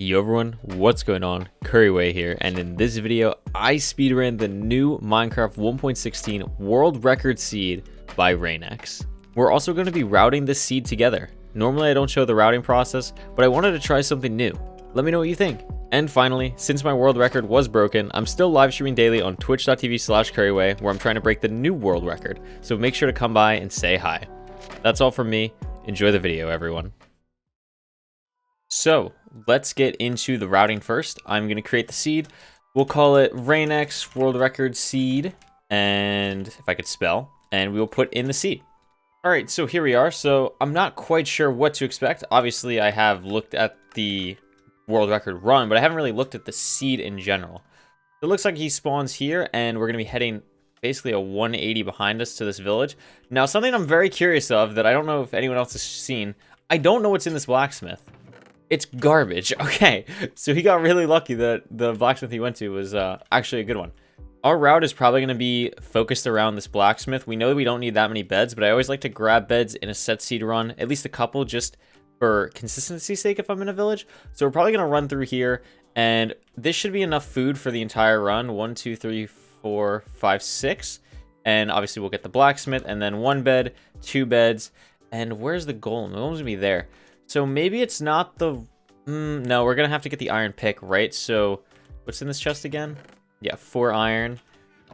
Yo everyone, what's going on? Couriway here, and in this video, I speedran the new Minecraft 1.16 world record seed by Rainex. We're also going to be routing this seed together. Normally I don't show the routing process, but I wanted to try something new. Let me know what you think. And finally, since my world record was broken, I'm still live streaming daily on twitch.tv/Couriway, where I'm trying to break the new world record, so make sure to come by and say hi. That's all from me. Enjoy the video, everyone. So, let's get into the routing first. I'm going to create the seed. We'll call it Rainex World Record Seed, and if I could spell, and we will put in the seed. Alright, so here we are. So, I'm not quite sure what to expect. Obviously, I have looked at the world record run, but I haven't really looked at the seed in general. It looks like he spawns here, and we're going to be heading basically a 180 behind us to this village. Now, something I'm very curious of that I don't know if anyone else has seen, I don't know what's in this blacksmith. It's garbage. Okay, so he got really lucky that the blacksmith he went to was actually a good one. Our route is probably going to be focused around this blacksmith. We know that we don't need that many beds, but I always like to grab beds in a set seed run, at least a couple, just for consistency's sake if I'm in a village. So we're probably going to run through here, and this should be enough food for the entire run. 1, 2, 3, 4, 5, 6. And obviously we'll get the blacksmith, and then 1 bed, 2 beds, and where's the golem? The golem's going to be there. So maybe it's not the... no, we're going to have to get the iron pick, right? So what's in this chest again? Yeah, 4 iron.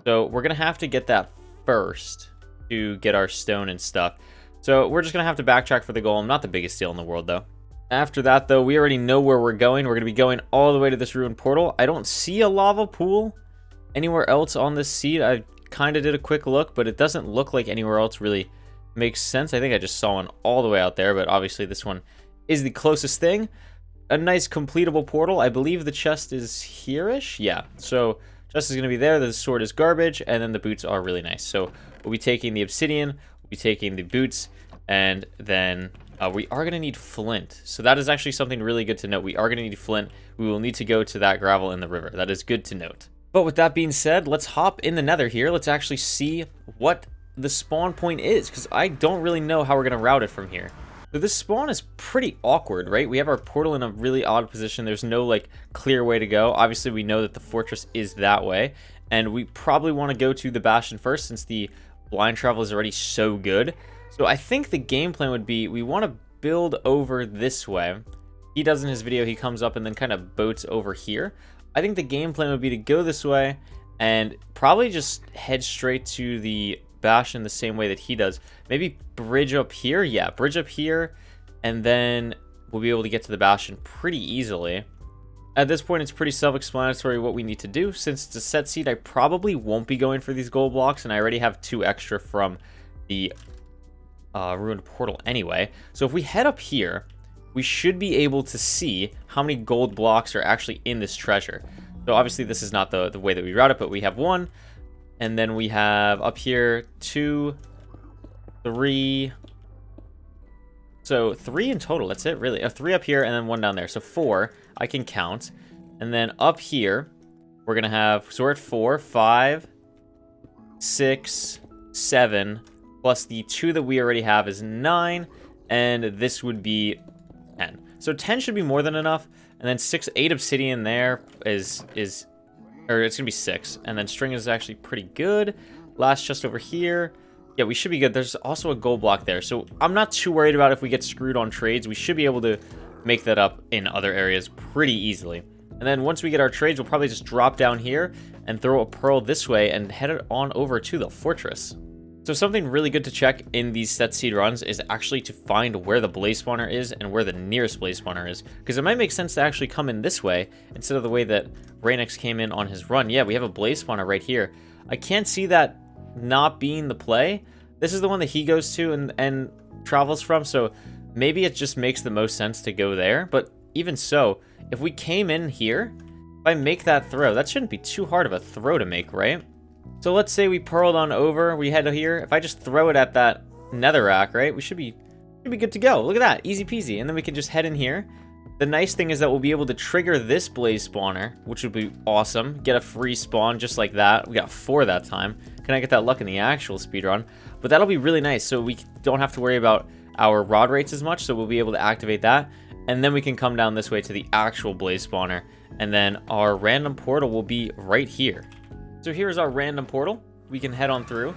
So we're going to have to get that first to get our stone and stuff. So we're just going to have to backtrack for the golem. Not the biggest deal in the world, though. After that, though, we already know where we're going. We're going to be going all the way to this ruined portal. I don't see a lava pool anywhere else on this seed. I kind of did a quick look, but it doesn't look like anywhere else really makes sense. I think I just saw one all the way out there, but obviously this one is the closest thing. A nice completable portal. I believe the chest is here-ish. Yeah, so chest is going to be there. The sword is garbage, and then the boots are really nice. So we'll be taking the obsidian, we'll be taking the boots, and then we are going to need flint. So that is actually something really good to note. We are going to need flint. We will need to go to that gravel in the river. That is good to note. But with that being said, let's hop in the nether here. Let's actually see what the spawn point is, because I don't really know how we're going to route it from here. So this spawn is pretty awkward, right? We have our portal in a really odd position. There's no like clear way to go. Obviously, we know that the fortress is that way, and we probably want to go to the bastion first since the blind travel is already so good. So I think the game plan would be we want to build over this way. He does in his video, he comes up and then kind of boats over here. I think the game plan would be to go this way and probably just head straight to the bastion the same way that he does. Maybe bridge up here. Yeah, bridge up here, and then we'll be able to get to the bastion pretty easily. At this point, it's pretty self-explanatory what we need to do. Since it's a set seed, I probably won't be going for these gold blocks, and I already have 2 extra from the ruined portal anyway. So if we head up here, we should be able to see how many gold blocks are actually in this treasure. So obviously this is not the way that we route it, but we have 1. And then we have up here 2, 3. So 3 in total. That's it, really. 3 up here and then 1 down there. So 4, I can count. And then up here, we're going to have, so we're at 4, 5, 6, 7, plus the 2 that we already have is 9. And this would be 10. So 10 should be more than enough. And then 8 obsidian there or it's gonna be 6, and then string is actually pretty good. Last chest over here, yeah, we should be good. There's also a gold block there, so I'm not too worried about if we get screwed on trades. We should be able to make that up in other areas pretty easily. And then once we get our trades, we'll probably just drop down here and throw a pearl this way and head it on over to the fortress. So something really good to check in these set seed runs is actually to find where the blaze spawner is and where the nearest blaze spawner is, because it might make sense to actually come in this way instead of the way that Rainex came in on his run. Yeah, we have a blaze spawner right here. I can't see that not being the play. This is the one that he goes to and travels from, so maybe it just makes the most sense to go there. But even so, if we came in here, if I make that throw, that shouldn't be too hard of a throw to make, right? So let's say we pearled on over, we head here. If I just throw it at that netherrack, right, we should be good to go. Look at that, easy peasy. And then we can just head in here. The nice thing is that we'll be able to trigger this blaze spawner, which would be awesome. Get a free spawn just like that. We got 4 that time. Can I get that luck in the actual speedrun? But that'll be really nice, so we don't have to worry about our rod rates as much, so we'll be able to activate that. and then we can come down this way to the actual blaze spawner, and then our random portal will be right here. So here's our random portal. We can head on through.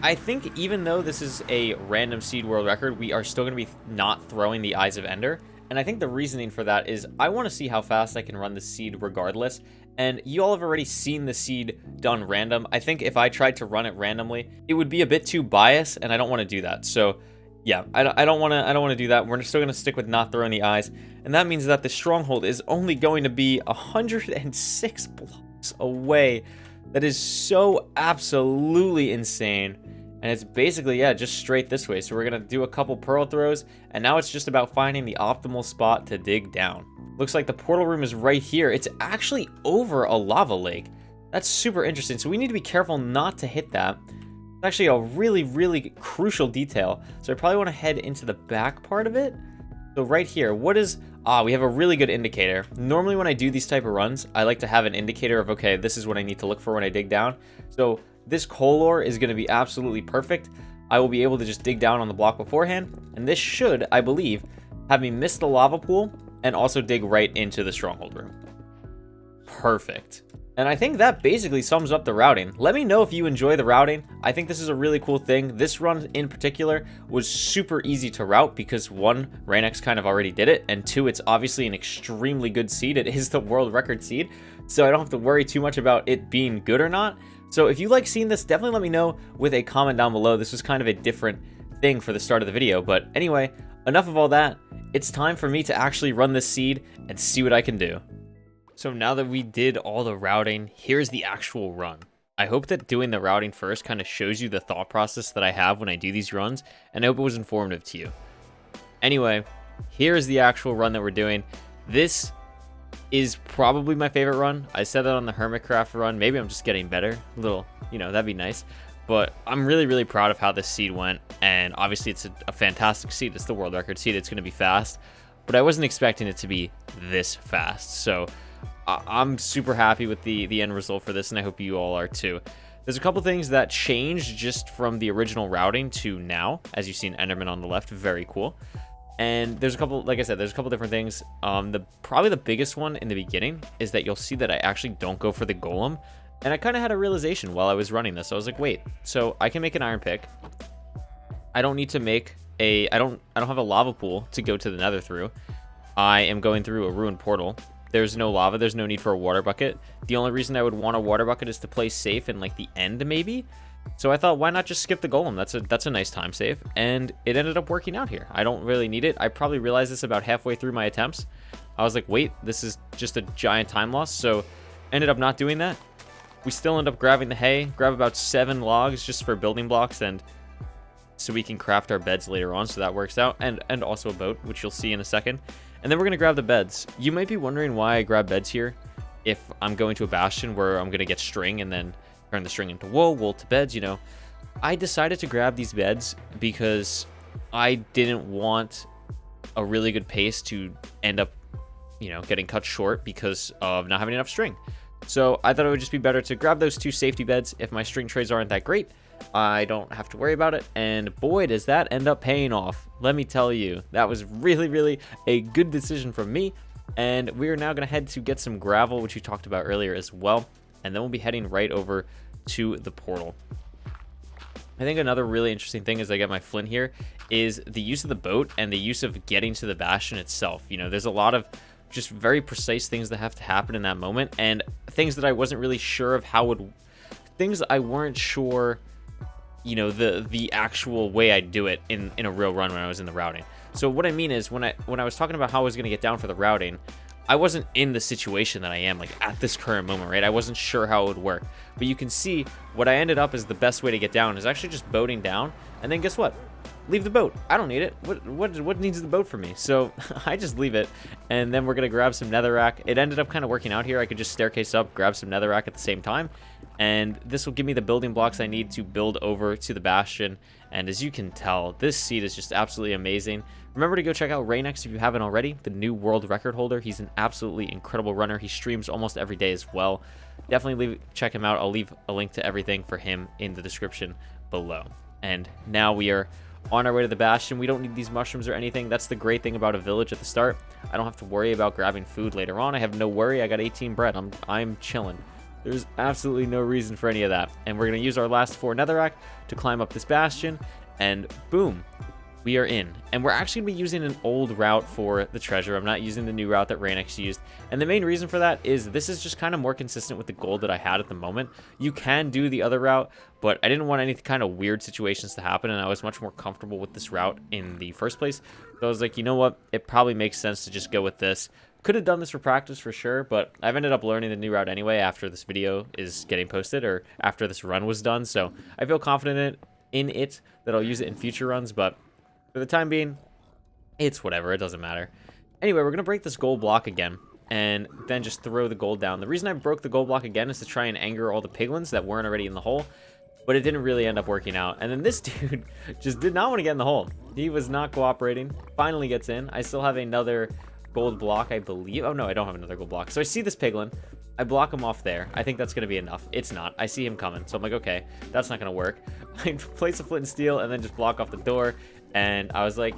I think even though this is a random seed world record, we are still going to be not throwing the Eyes of Ender. And I think the reasoning for that is I want to see how fast I can run the seed regardless. And you all have already seen the seed done random. I think if I tried to run it randomly, it would be a bit too biased, and I don't want to do that. So yeah, I don't want to do that. We're still going to stick with not throwing the eyes. And that means that the stronghold is only going to be 106 blocks away. That is so absolutely insane. And it's basically, yeah, just straight this way. So we're going to do a couple pearl throws. And now it's just about finding the optimal spot to dig down. Looks like the portal room is right here. It's actually over a lava lake. That's super interesting. So we need to be careful not to hit that. It's actually a really, really crucial detail. So I probably want to head into the back part of it. So right here, what is... we have a really good indicator. Normally when I do these type of runs, I like to have an indicator of, okay, this is what I need to look for when I dig down. So this coal ore is going to be absolutely perfect. I will be able to just dig down on the block beforehand. And this should, I believe, have me miss the lava pool and also dig right into the stronghold room. Perfect. And I think that basically sums up the routing. Let me know if you enjoy the routing. I think this is a really cool thing. This run in particular was super easy to route because one, Rainex kind of already did it, and two, it's obviously an extremely good seed. It is the world record seed, so I don't have to worry too much about it being good or not. So if you like seeing this, definitely let me know with a comment down below. This was kind of a different thing for the start of the video, but anyway, enough of all that. It's time for me to actually run this seed and see what I can do. So now that we did all the routing, here's the actual run. I hope that doing the routing first kind of shows you the thought process that I have when I do these runs, and I hope it was informative to you. Anyway, here's the actual run that we're doing. This is probably my favorite run. I said that on the Hermitcraft run. Maybe I'm just getting better. A little, that'd be nice. But I'm really, really proud of how this seed went, and obviously it's a fantastic seed. It's the world record seed. It's going to be fast, but I wasn't expecting it to be this fast. So I'm super happy with the end result for this, and I hope you all are too. There's a couple things that changed just from the original routing to now. As you see an Enderman on the left, very cool. And there's a couple, like I said, there's a couple different things. Probably the biggest one in the beginning is that you'll see that I actually don't go for the golem. And I kind of had a realization while I was running this. I was like, wait, so I can make an iron pick. I don't need to make I don't have a lava pool to go to the nether through. I am going through a ruined portal. There's no lava. There's no need for a water bucket. The only reason I would want a water bucket is to play safe in like the end maybe. So I thought, why not just skip the golem? That's a nice time save, and it ended up working out here. I don't really need it. I probably realized this about halfway through my attempts. I was like, wait, this is just a giant time loss. So ended up not doing that. We still end up grabbing the hay, grab about 7 logs just for building blocks, and so we can craft our beds later on. So that works out, and also a boat, which you'll see in a second. And then we're going to grab the beds. You might be wondering why I grab beds here. If I'm going to a bastion where I'm going to get string and then turn the string into wool, wool to beds, I decided to grab these beds because I didn't want a really good pace to end up, getting cut short because of not having enough string. So I thought it would just be better to grab those 2 safety beds. If my string trays aren't that great, I don't have to worry about it, and boy, does that end up paying off. Let me tell you, that was really, really a good decision from me, and we are now going to head to get some gravel, which we talked about earlier as well, and then we'll be heading right over to the portal. I think another really interesting thing as I get my flint here is the use of the boat and the use of getting to the bastion itself. There's a lot of just very precise things that have to happen in that moment, and things that I wasn't really sure of things I weren't sure the actual way I do it in a real run when I was in the routing. So what I mean is when I was talking about how I was going to get down for the routing, I wasn't in the situation that I am like at this current moment, right? I wasn't sure how it would work. But you can see what I ended up as the best way to get down is actually just boating down, and then guess what? Leave the boat. I don't need it. What needs the boat for me? So I just leave it, and then we're gonna grab some netherrack. It ended up kind of working out here. I could just staircase up, grab some netherrack at the same time, and this will give me the building blocks I need to build over to the bastion. And as you can tell, this seed is just absolutely amazing. Remember to go check out Rainex if you haven't already, the new world record holder. He's an absolutely incredible runner. He streams almost every day as well. Definitely check him out. I'll leave a link to everything for him in the description below. And now we are on our way to the bastion. We don't need these mushrooms or anything. That's the great thing about a village at the start. I don't have to worry about grabbing food later on. I have no worry. I got 18 bread. I'm chilling. There's absolutely no reason for any of that. And we're going to use our last 4 netherrack to climb up this bastion. And boom, we are in. And we're actually going to be using an old route for the treasure. I'm not using the new route that Ranex used. And the main reason for that is this is just kind of more consistent with the gold that I had at the moment. You can do the other route, but I didn't want any kind of weird situations to happen. And I was much more comfortable with this route in the first place. So I was like, you know what? It probably makes sense to just go with this. Could have done this for practice for sure, but I've ended up learning the new route anyway after this video is getting posted or after this run was done. So I feel confident in it that I'll use it in future runs, but for the time being, it's whatever. It doesn't matter. Anyway, we're going to break this gold block again and then just throw the gold down. The reason I broke the gold block again is to try and anger all the piglins that weren't already in the hole, but it didn't really end up working out. And then this dude just did not want to get in the hole. He was not cooperating. Finally gets in. I still have another gold block, I believe. Oh, no, I don't have another gold block. So I see this piglin. I block him off there. I think that's going to be enough. It's not. I see him coming. So I'm like, okay, that's not going to work. I place a flint and steel and then just block off the door. And I was like,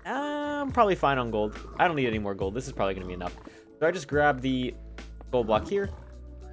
I'm probably fine on gold. I don't need any more gold. This is probably going to be enough. So I just grab the gold block here,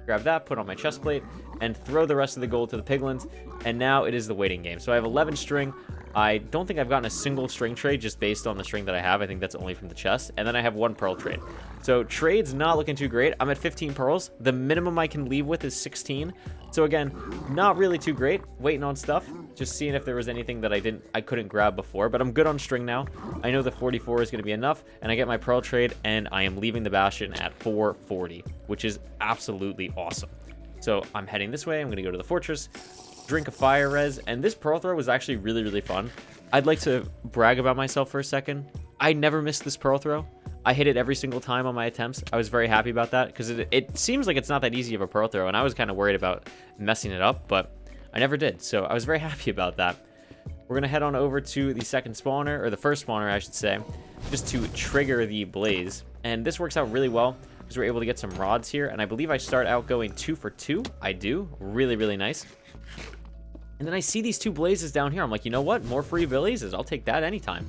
grab that, put on my chest plate, and throw the rest of the gold to the piglins. And now it is the waiting game. So I have 11 string. I don't think I've gotten a single string trade just based on the string that I have. I think that's only from the chest. And then I have 1 pearl trade. So trade's not looking too great. I'm at 15 pearls. The minimum I can leave with is 16. So again, not really too great. Waiting on stuff. Just seeing if there was anything that I couldn't grab before. But I'm good on string now. I know the 44 is going to be enough. And I get my pearl trade. And I am leaving the bastion at 440. Which is absolutely awesome. So I'm heading this way. I'm going to go to the fortress. Drink a fire res, and this pearl throw was actually really, really fun. I'd like to brag about myself for a second. I never missed this pearl throw. I hit it every single time on my attempts. I was very happy about that because it seems like it's not that easy of a pearl throw, and I was kind of worried about messing it up, but I never did, so I was very happy about that. We're going to head on over to the second spawner, or the first spawner, I should say, just to trigger the blaze, and this works out really well because we're able to get some rods here, and I believe I start out going 2 for 2. I do. Really, really nice. And then I see these 2 blazes down here. I'm like, you know what? More free blazes. I'll take that anytime.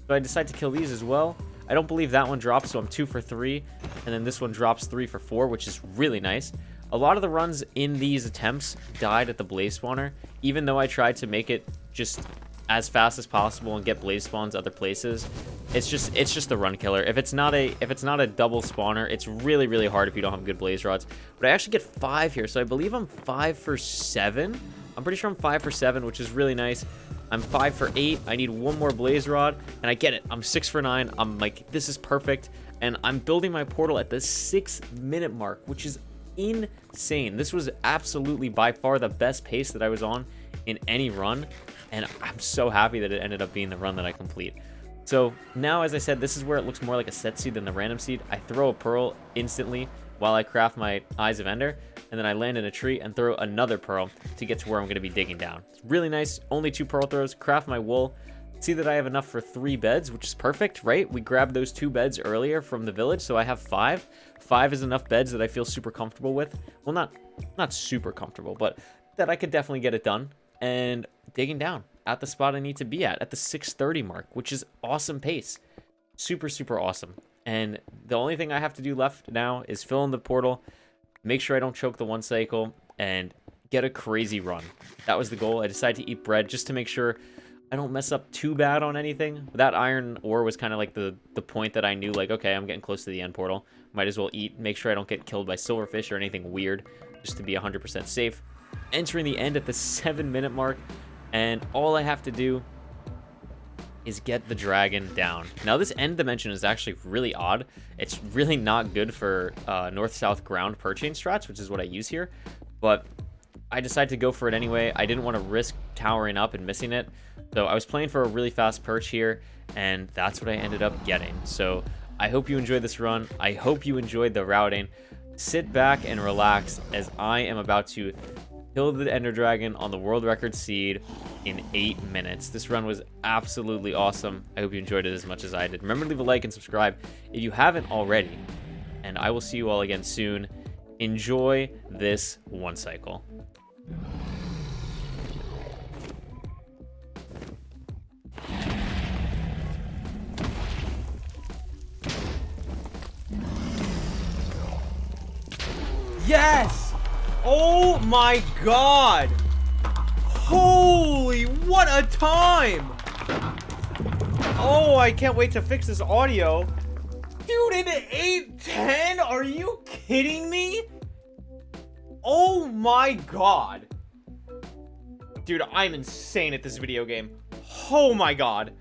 So I decide to kill these as well. I don't believe that one drops, so I'm 2 for 3. And then this one drops 3 for 4, which is really nice. A lot of the runs in these attempts died at the blaze spawner, even though I tried to make it just as fast as possible and get blaze spawns other places. It's just the run killer. If it's not a double spawner, it's really, really hard if you don't have good blaze rods. But I actually get 5 here, so I believe I'm 5 for 7. I'm pretty sure I'm 5 for 7, which is really nice. I'm 5 for 8. I need 1 more blaze rod, and I get it. I'm 6 for 9. I'm like, this is perfect. And I'm building my portal at the 6-minute mark, which is insane. This was absolutely by far the best pace that I was on in any run, and I'm so happy that it ended up being the run that I complete. So now, as I said, this is where it looks more like a set seed than the random seed. I throw a pearl instantly while I craft my Eyes of Ender, and then I land in a tree and throw another pearl to get to where I'm going to be digging down. It's really nice. Only 2 pearl throws. Craft my wool. See that I have enough for 3 beds, which is perfect, right? We grabbed those 2 beds earlier from the village, so I have 5. 5 is enough beds that I feel super comfortable with. Well, not super comfortable, but that I could definitely get it done. And digging down at the spot I need to be at the 6:30 mark, which is awesome pace. Super, super awesome. And the only thing I have to do left now is fill in the portal, make sure I don't choke the 1 cycle, and get a crazy run. That was the goal. I decided to eat bread just to make sure I don't mess up too bad on anything. That iron ore was kind of like the point that I knew, like, okay, I'm getting close to the end portal. Might as well eat, make sure I don't get killed by silverfish or anything weird, just to be 100% safe. Entering the end at the 7-minute mark, and all I have to do is get the dragon down. Now, this end dimension is actually really odd. It's really not good for north-south ground perching strats, which is what I use here, but I decided to go for it anyway. I didn't want to risk towering up and missing it, so I was playing for a really fast perch here, and that's what I ended up getting. So I hope you enjoyed this run. I hope you enjoyed the routing. Sit back and relax as I am about to kill the Ender Dragon on the world record seed in 8 minutes. This run was absolutely awesome. I hope you enjoyed it as much as I did. Remember to leave a like and subscribe if you haven't already, and I will see you all again soon. Enjoy this 1 cycle. Yes! Oh my god! Holy, what a time! Oh, I can't wait to fix this audio. Dude, in 8:10? Are you kidding me? Oh my god. Dude, I'm insane at this video game. Oh my god.